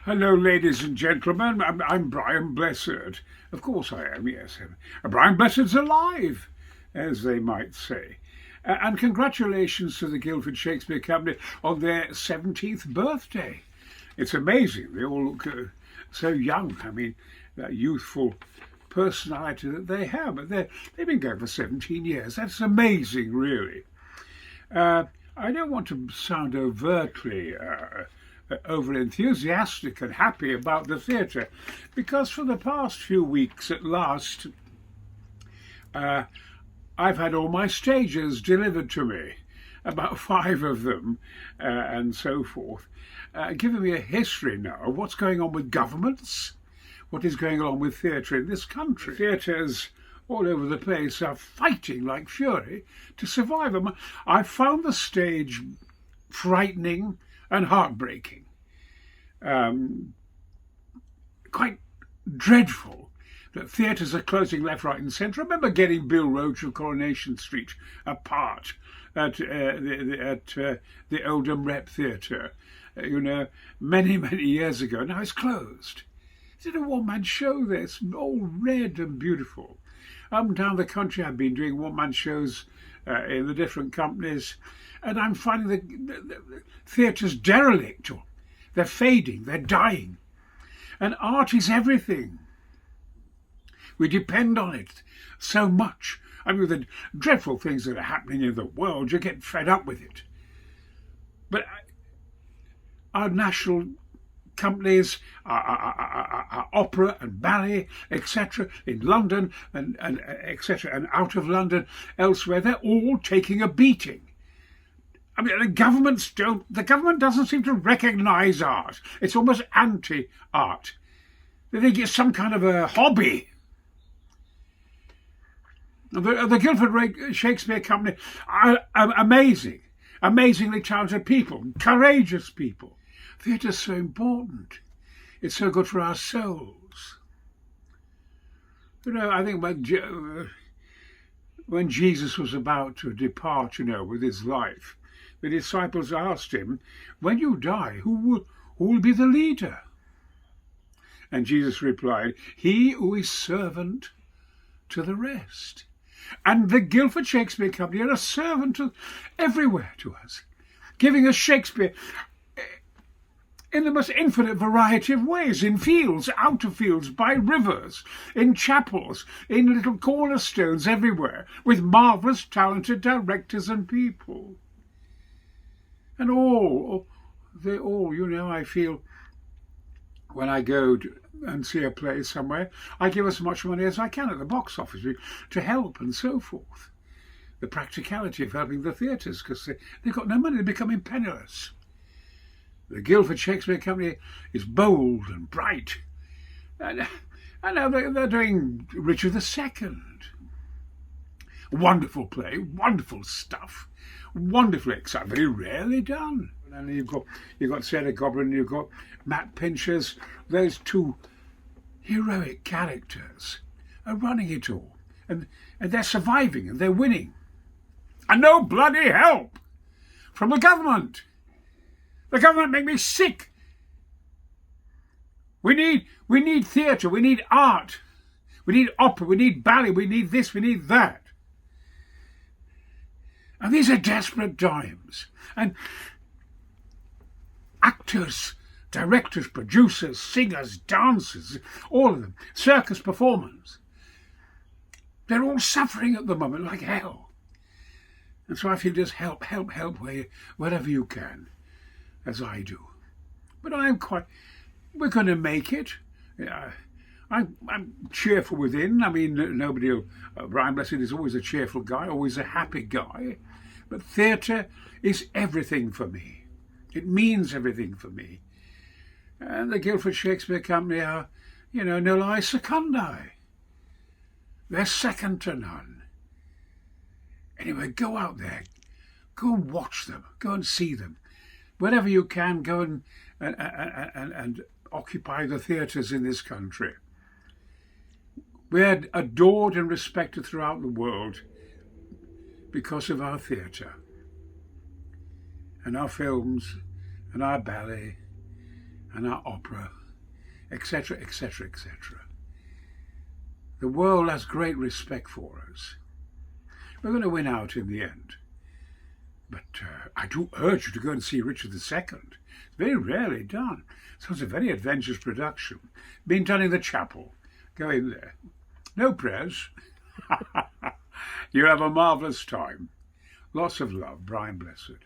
Hello, ladies and gentlemen. I'm Brian Blessed. Of course I am, yes. Brian Blessed's alive, as they might say. And congratulations to the Guildford Shakespeare Company on their 17th birthday. It's amazing. They all look so young. I mean, that youthful personality that they have. But they've been going for 17 years. That's amazing, really. I don't want to sound overtly over enthusiastic and happy about the theatre, because for the past few weeks at last I've had all my stages delivered to me, about 5 of them, and so forth, giving me a history now of what's going on with governments, what is going on with theatre in this country. Theatres all over the place are fighting like fury to survive. I found the stage frightening and heartbreaking, quite dreadful that theatres are closing left, right and centre. I remember getting Bill Road to Coronation Street apart at the Oldham Rep Theatre, many years ago. Now it's closed. Is it a one-man show there? It's all red and beautiful. Up and down the country I've been doing one-man shows in the different companies, and I'm finding the theatres derelict. They're fading, they're dying. And art is everything. We depend on it so much. I mean, with the dreadful things that are happening in the world, you get fed up with it. But our national companies, our opera and ballet, etc., in London and etc., and out of London, elsewhere, they're all taking a beating. I mean, the government doesn't seem to recognise art. It's almost anti-art. They think it's some kind of a hobby. The Guildford Shakespeare Company are amazingly talented people, courageous people. Theatre's so important. It's so good for our souls. I think when Jesus was about to depart, with his life, the disciples asked him, "When you die, who will be the leader?" And Jesus replied, "He who is servant to the rest." And the Guildford Shakespeare Company are a servant everywhere to us, giving us Shakespeare in the most infinite variety of ways, in fields, out of fields, by rivers, in chapels, in little cornerstones everywhere, with marvellous talented directors and people. And I feel when I go and see a play somewhere, I give as much money as I can at the box office to help and so forth. The practicality of helping the theatres, because they've got no money, they're becoming penniless. The Guildford Shakespeare Company is bold and bright. And now they're doing Richard II. Wonderful play, wonderful stuff, wonderfully exciting, very rarely done. And you've got Sarah Goblin, you've got Matt Pinchers. Those two heroic characters are running it all, and they're surviving and they're winning. And no bloody help from the government. The government make me sick. We need theatre, we need art, we need opera, we need ballet, we need this, we need that. And these are desperate times. And actors, directors, producers, singers, dancers, all of them, circus performers, they're all suffering at the moment like hell. And so I feel just help wherever you can, as I do. But we're going to make it. I'm cheerful within. I mean, Brian Blessed is always a cheerful guy, always a happy guy. But theatre is everything for me. It means everything for me. And the Guildford Shakespeare Company are, noli secundii. They're second to none. Anyway, go out there. Go and watch them. Go and see them. Whenever you can, go and occupy the theatres in this country. We're adored and respected throughout the world because of our theatre and our films and our ballet and our opera, etc., etc., etc. The world has great respect for us. We're going to win out in the end. But I do urge you to go and see Richard II. It's very rarely done. So it's a very adventurous production. Being done in the chapel. Go in there. No prayers. You have a marvellous time. Lots of love. Brian Blessed.